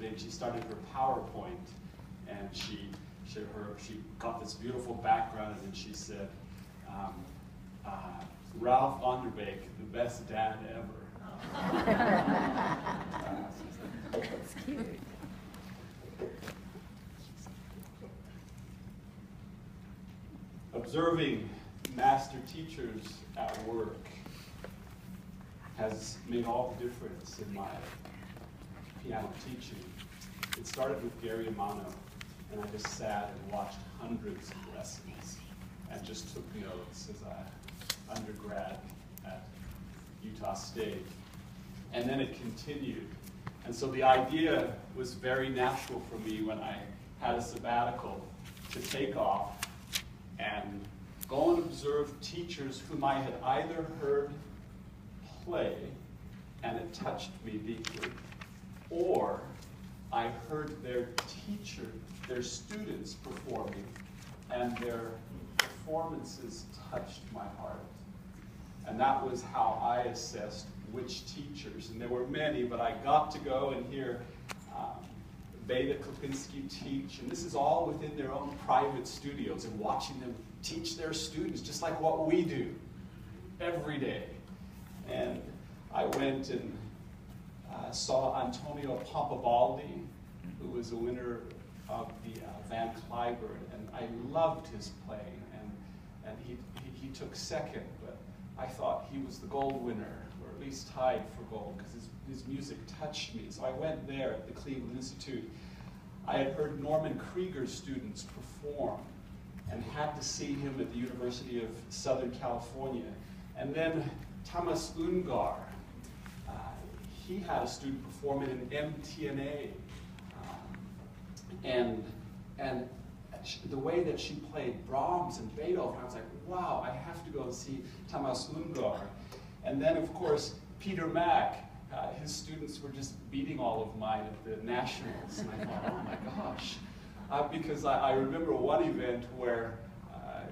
today. She started her PowerPoint, and she got this beautiful background, and then she said, Ralph Onderbeek, the best dad ever. That's cute. Observing master teachers at work has made all the difference in my piano teaching. It started with Gary Amano, and I just sat and watched hundreds of lessons and just took notes as an undergrad at Utah State. And then it continued. And so the idea was very natural for me when I had a sabbatical to take off and go and observe teachers whom I had either heard play and it touched me deeply, or I heard their students performing, and their performances touched my heart. And that was how I assessed which teachers, and there were many, but I got to go and hear Veda Klipinski teach, and this is all within their own private studios, and watching them teach their students, just like what we do every day. And I went and saw Antonio Pompabaldi, who was a winner of the Van Cliburn, and I loved his playing, and he took second, but I thought he was the gold winner, or at least tied for gold, because his music touched me. So I went there at the Cleveland Institute. I had heard Norman Krieger's students perform and had to see him at the University of Southern California. And then Thomas Ungar, he had a student perform in an MTNA. And the way that she played Brahms and Beethoven, I was like, wow, I have to go and see Thomas Ungar. And then, of course, Peter Mack, his students were just beating all of mine at the Nationals. And I thought, oh my gosh. Because I remember one event where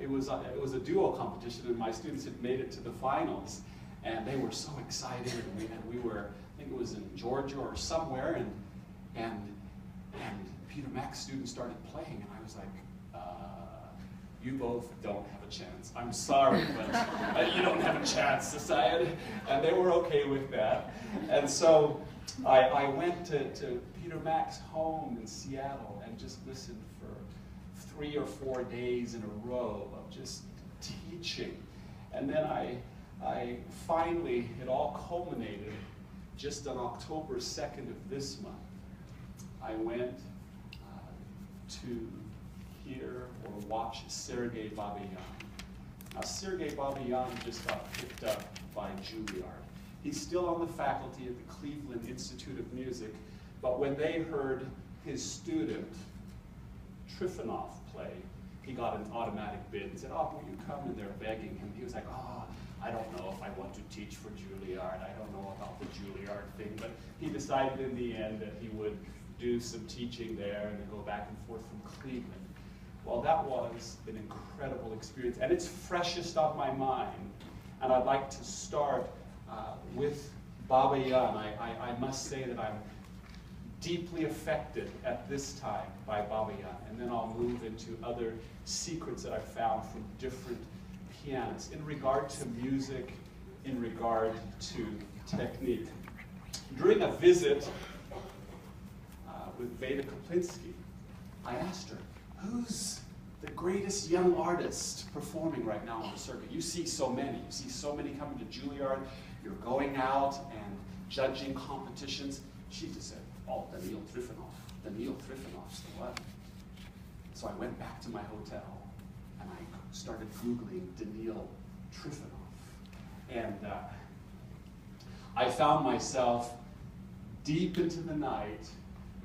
it was a duo competition, and my students had made it to the finals, and they were so excited, and we were, I think it was in Georgia or somewhere, and Peter Mack's students started playing, and I was like, you both don't have a chance. I'm sorry, but you don't have a chance, society. And they were okay with that. And so I went to Peter Mack's home in Seattle and just listened for 3 or 4 days in a row of just teaching. And then I finally, it all culminated just on October 2nd of this month. I went to hear or watch Sergei Babayan. Now, Sergei Babayan just got picked up by Juilliard. He's still on the faculty at the Cleveland Institute of Music, but when they heard his student, Trifonov, play, he got an automatic bid and said, oh, will you come? And they're begging him. He was like, oh, I don't know if I want to teach for Juilliard. I don't know about the Juilliard thing. But he decided in the end that he would do some teaching there and then go back and forth from Cleveland. Well, that was an incredible experience, and it's freshest on my mind. And I'd like to start with Babayan. I must say that I'm deeply affected at this time by Babayan, and then I'll move into other secrets that I've found from different pianists in regard to music, in regard to technique. During a visit with Veda Klipinski, I asked her, who's the greatest young artist performing right now on the circuit? You see so many. You see so many coming to Juilliard. You're going out and judging competitions. She just said, oh, Daniil Trifonov. Daniil Trifonov's the one. So I went back to my hotel and I started Googling Daniil Trifonov. And I found myself deep into the night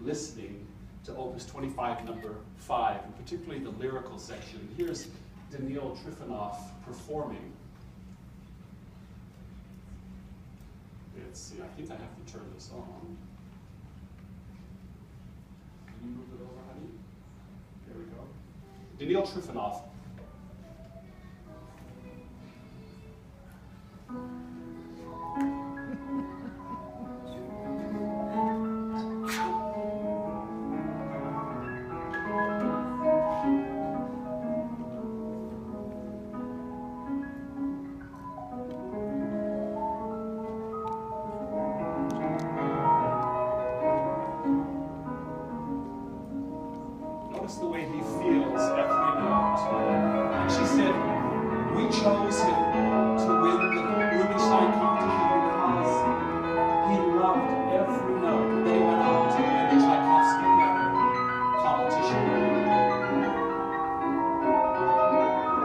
listening to Opus 25, number 5, and particularly the lyrical section. Here's Daniil Trifonov performing. Let's see, I think I have to turn this on. Can you move it over, honey? There we go. Daniil Trifonov. looks the way he feels every note. And she said, we chose him to win the Rubinstein competition because he loved every note. And then he went on to win the Tchaikovsky competition.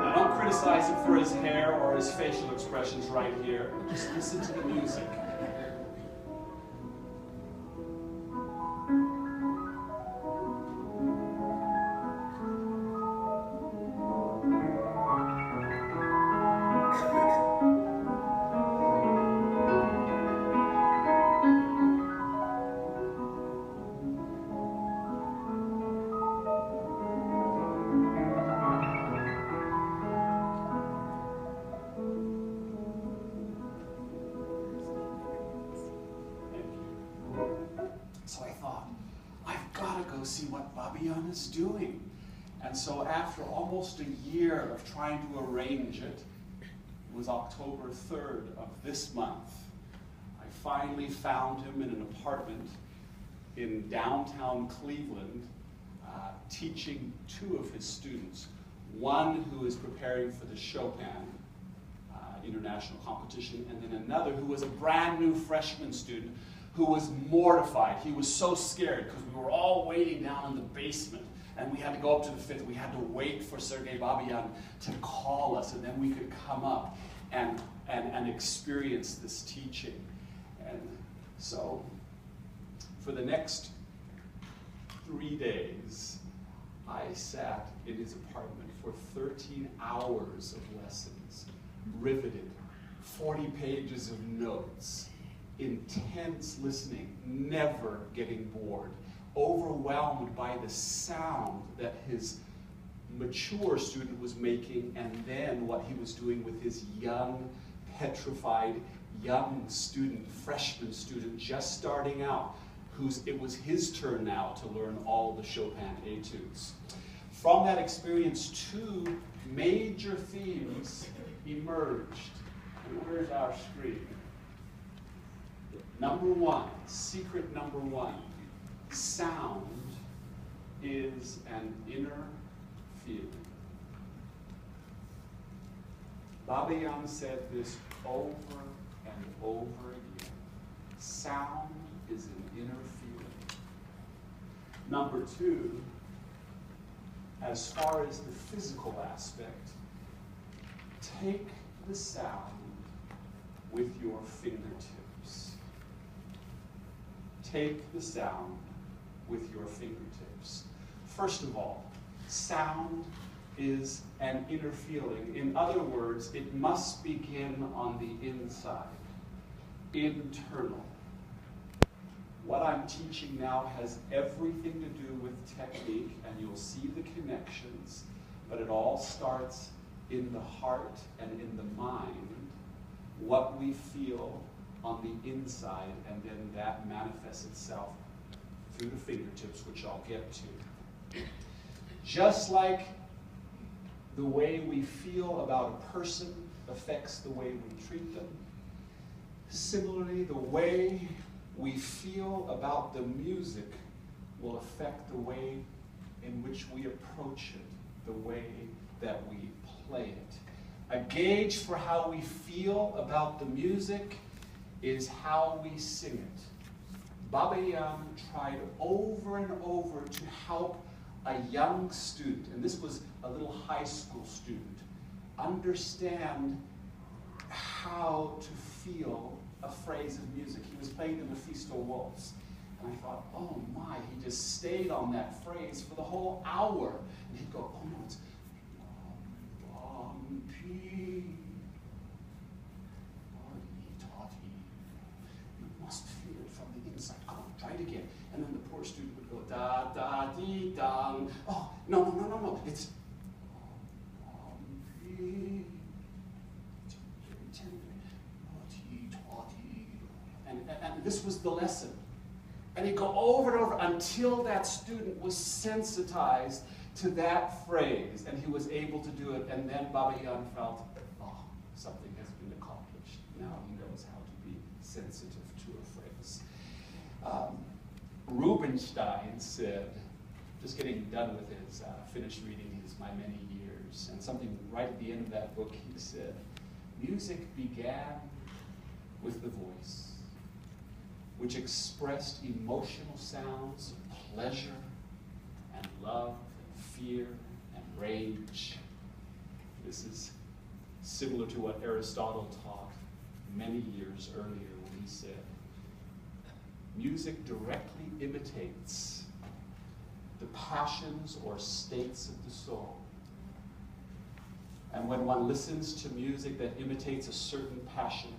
Now don't criticize him for his hair or his facial expressions right here. Just listen to the music. So I thought, I've got to go see what Babayan is doing. And so after almost a year of trying to arrange it, it was October 3rd of this month, I finally found him in an apartment in downtown Cleveland, teaching two of his students. One who is preparing for the Chopin international competition, and then another who was a brand new freshman student who was mortified. He was so scared because we were all waiting down in the basement and we had to go up to the fifth. We had to wait for Sergei Babayan to call us, and then we could come up and experience this teaching. And so for the next 3 days, I sat in his apartment for 13 hours of lessons, riveted, 40 pages of notes, intense listening, never getting bored, overwhelmed by the sound that his mature student was making, and then what he was doing with his young, petrified, young student, freshman student, just starting out, it was his turn now to learn all the Chopin etudes. From that experience, two major themes emerged. And where's our screen? Number one, secret number one, sound is an inner feeling. Babayan said this over and over again. Sound is an inner feeling. Number two, as far as the physical aspect, take the sound with your fingertips. Take the sound with your fingertips. First of all, sound is an inner feeling. In other words, it must begin on the inside, internal. What I'm teaching now has everything to do with technique, and you'll see the connections, but it all starts in the heart and in the mind, what we feel on the inside, and then that manifests itself through the fingertips, which I'll get to. Just like the way we feel about a person affects the way we treat them, similarly, the way we feel about the music will affect the way in which we approach it, the way that we play it. A gauge for how we feel about the music is how we sing it. Babayan tried over and over to help a young student, and this was a little high school student, understand how to feel a phrase of music. He was playing the Mephisto Waltz. And I thought, oh my, he just stayed on that phrase for the whole hour. And he'd go, oh no, it's you must feel it from the inside. Come on, try it again. And then the poor student would go, da, da, dee, dang. Oh, no, it's and this was the lesson. And he'd go over and over until that student was sensitized to that phrase, and he was able to do it, and then Babayan felt, oh, something has been accomplished. Now he knows how to be sensitive to a phrase. Rubinstein said, just getting done with his, finished reading his My Many Years, and something right at the end of that book he said, music began with the voice, which expressed emotional sounds of pleasure and love and fear and rage. This is similar to what Aristotle taught many years earlier when he said, music directly imitates the passions or states of the soul. And when one listens to music that imitates a certain passion,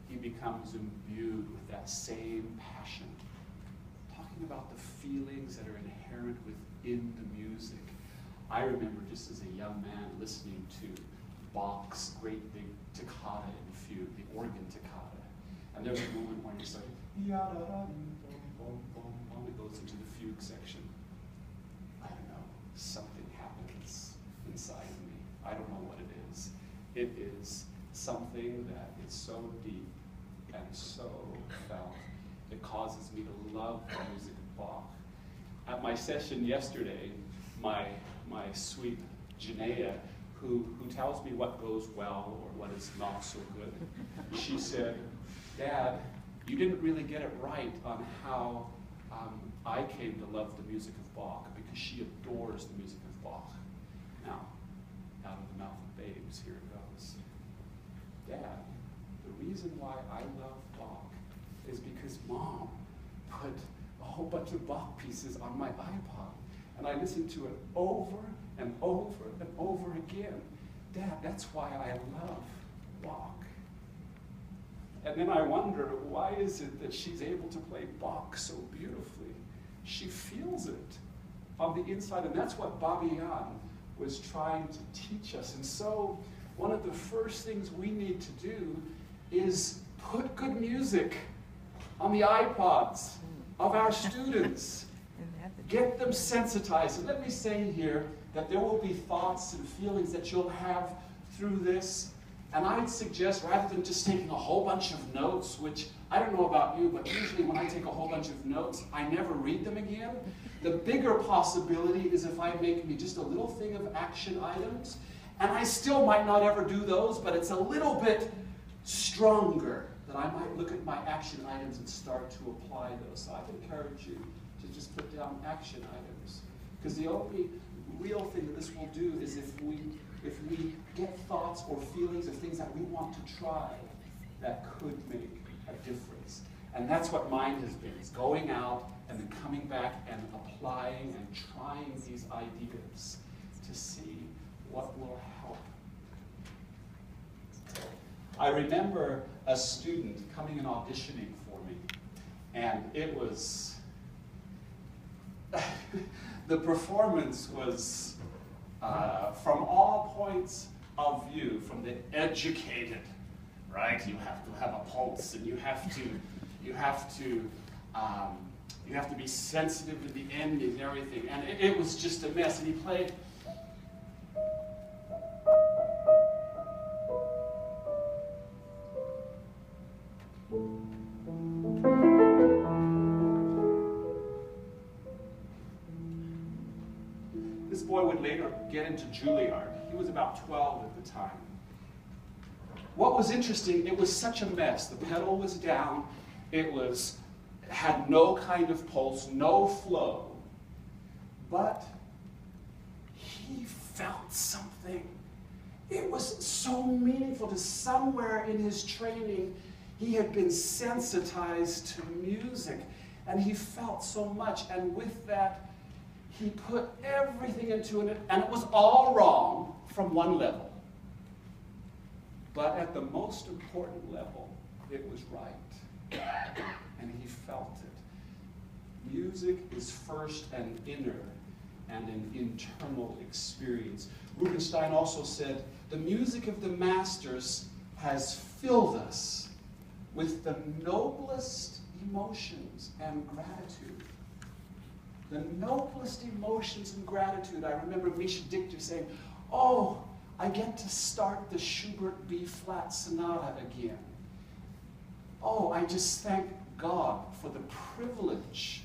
he becomes imbued with that same passion. Talking about the feelings that are inherent within the music. I remember just as a young man listening to Bach's great big toccata in fugue, the organ toccata. And there's a moment when you start, it goes into the fugue section. I don't know, something happens inside of me. I don't know what it is. It is something that is so deep and so felt. It causes me to love the music of Bach. At my session yesterday, my sweet Janaea, who tells me what goes well or what is not so good, she said, Dad, you didn't really get it right on how I came to love the music of Bach, because she adores the music of Bach. Now, out of the mouth of babes, here it goes. Dad, the reason why I love Bach is because Mom put a whole bunch of Bach pieces on my iPod, and I listened to it over and over and over again. Dad, that's why I love Bach. And then I wonder, why is it that she's able to play Bach so beautifully? She feels it on the inside, and that's what Bobby Jan was trying to teach us. And so, one of the first things we need to do is put good music on the iPods of our students. Get them sensitized. And let me say here that there will be thoughts and feelings that you'll have through this. And I'd suggest, rather than just taking a whole bunch of notes, which I don't know about you, but usually when I take a whole bunch of notes, I never read them again. The bigger possibility is if I make me just a little thing of action items, and I still might not ever do those, but it's a little bit stronger that I might look at my action items and start to apply those. So I'd encourage you to just put down action items. Because the only real thing that this will do is if we get thoughts or feelings of things that we want to try that could make a difference. And that's what mine has been, is going out and then coming back and applying and trying these ideas to see what will help. I remember a student coming and auditioning for me, and it was, the performance was from all points of view, from the educated, right? You have to have a pulse, and you have to be sensitive to the end and everything. And it was just a mess. And he played. This boy would later get into Juilliard. He was about 12 at the time. What was interesting, it was such a mess. The pedal was down. It had no kind of pulse, no flow. But he felt something. It was so meaningful to somewhere in his training. He had been sensitized to music, and he felt so much. And with that, he put everything into it, and it was all wrong from one level. But at the most important level, it was right. And he felt it. Music is first an inner and an internal experience. Rubinstein also said, the music of the masters has filled us with the noblest emotions and gratitude. The noblest emotions and gratitude. I remember Misha Dictor saying, oh, I get to start the Schubert B-flat sonata again. Oh, I just thank God for the privilege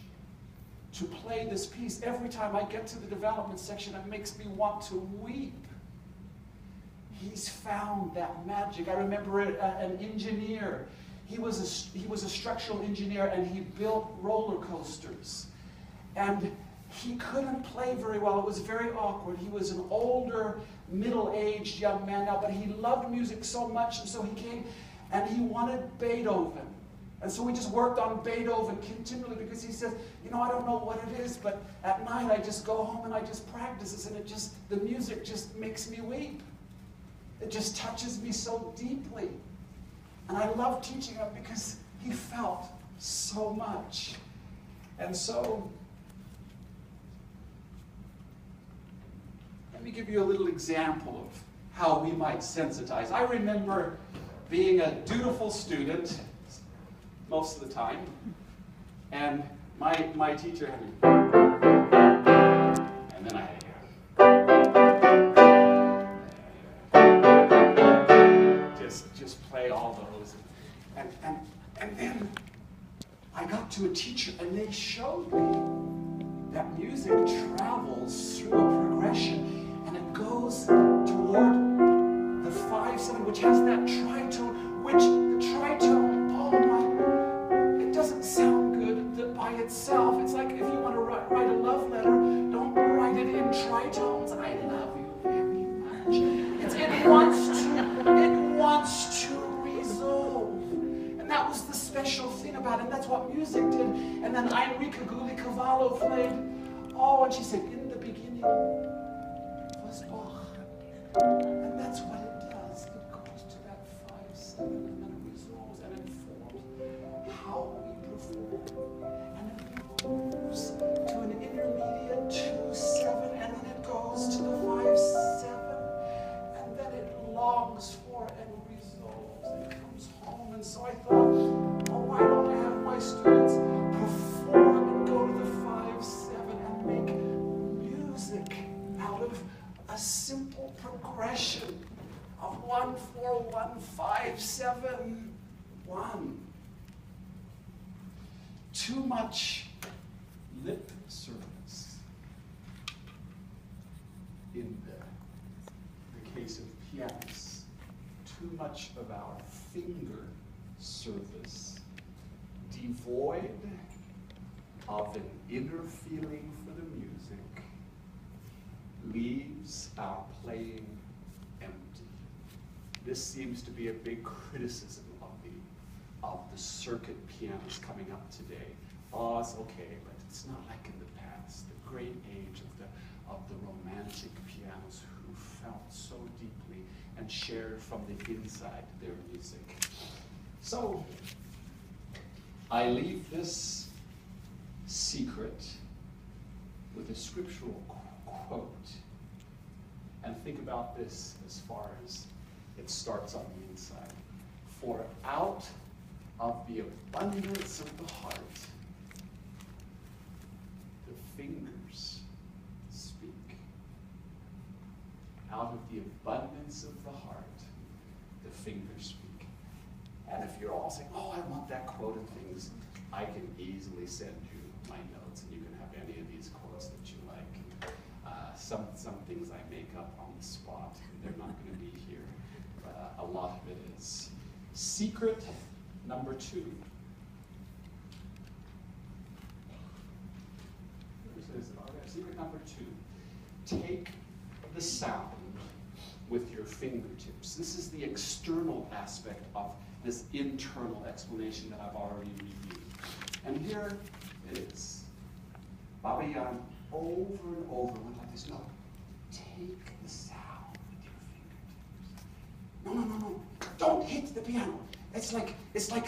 to play this piece. Every time I get to the development section, it makes me want to weep. He's found that magic. I remember an engineer. He was a structural engineer, and he built roller coasters. And he couldn't play very well. It was very awkward. He was an older, middle-aged young man now, but he loved music so much, and so he came and he wanted Beethoven. And so we just worked on Beethoven continually, because he says, you know, I don't know what it is, but at night I just go home and I just practice this, and the music just makes me weep. It just touches me so deeply. And I love teaching him because he felt so much. And so, let me give you a little example of how we might sensitize. I remember being a dutiful student most of the time, and my teacher had me, and then I had just play all those, and then I got to a teacher, and they showed me that music travels through a progression, and it goes toward the 5/7, which has that tritone, which the tritone, oh my, it doesn't sound good by itself. It's like if you want to write a love letter, don't write it in tritones. I love you very much. It wants to resolve. And that was the special thing about it. And that's what music did. And then Enrica Gulli-Cavallo played, oh, and she said, in the beginning was Bach. And that's what it does. It goes to that 5/7, and then it resolves and informs how we perform. And it moves to an intermediate 2/7, and then it goes to the 5/7, and then it longs for and resolves and comes home. And so I thought, oh, why don't I have my students perform and go to the 5/7 and make music out of a simple progression of 1/4, 1/5/7, 1. Too much lip service in the case of pianists. Too much of our finger service, devoid of an inner feeling for the music, leaves our playing empty. This seems to be a big criticism of the circuit pianists coming up today. Oh, it's okay, but it's not like in the past, the great age of the romantic pianists who felt so deeply and shared from the inside their music. So, I leave this secret with a scriptural quote, and think about this as far as it starts on the inside. For out of the abundance of the heart, the fingers speak. Out of the abundance of the heart, the fingers speak. And if you're all saying, oh, I want that quote and things, I can easily send you my notes, and you can have any of these quotes that you like. Some things I make up on the spot, and they're not going to be here. A lot of it is. Secret number 2. Secret number 2. Take the sound with your fingertips. This is the external aspect of this internal explanation that I've already reviewed. And here it is. Baba Yan over and over went like this. No, take the sound with your fingertips. No. Don't hit the piano. It's like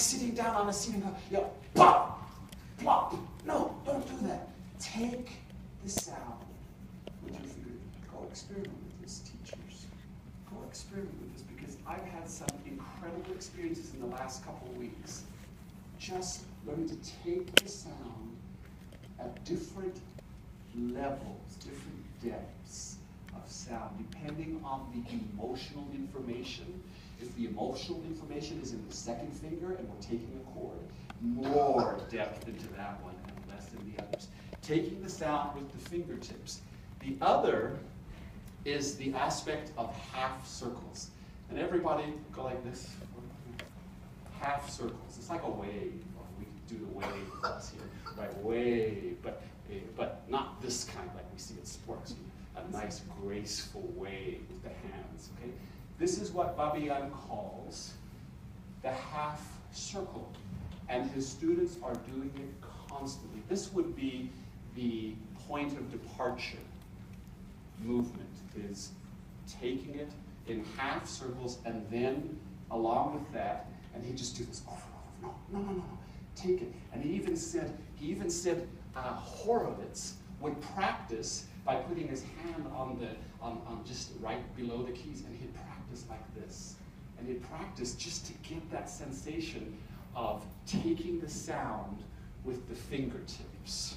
sitting down on a seat and go, yeah, plop, plop. No, don't do that. Take the sound with your fingertips. Go experiment with this, teachers. Go experiment with this, because I've had some incredible experiences in the last couple of weeks. Just learning to take the sound at different levels, different depths of sound, depending on the emotional information. If the emotional information is in the second finger and we're taking a chord, more depth into that one and less in the others. taking the sound with the fingertips. The other is the aspect of half circles. And everybody go like this. Half circles. It's like a wave. We could do the wave with us here, right? Wave, but not this kind like we see in sports. A nice graceful wave with the hands. Okay. This is what Babian calls the half circle, and his students are doing it constantly. This would be the point of departure movement, is taking it in half circles, and then along with that, and he just do this over and over. No, take it. And he even said Horowitz would practice by putting his hand on just right below the keys, and he'd practice like this. And he'd practice just to get that sensation of taking the sound with the fingertips.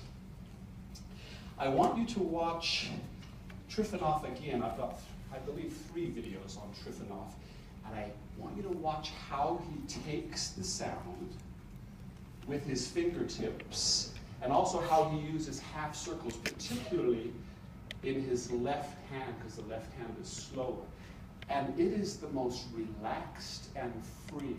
I want you to watch Trifonov again. I've got, I believe, 3 videos on Trifonov. And I want you to watch how he takes the sound with his fingertips, and also how he uses half circles, particularly in his left hand, because the left hand is slower. And it is the most relaxed and free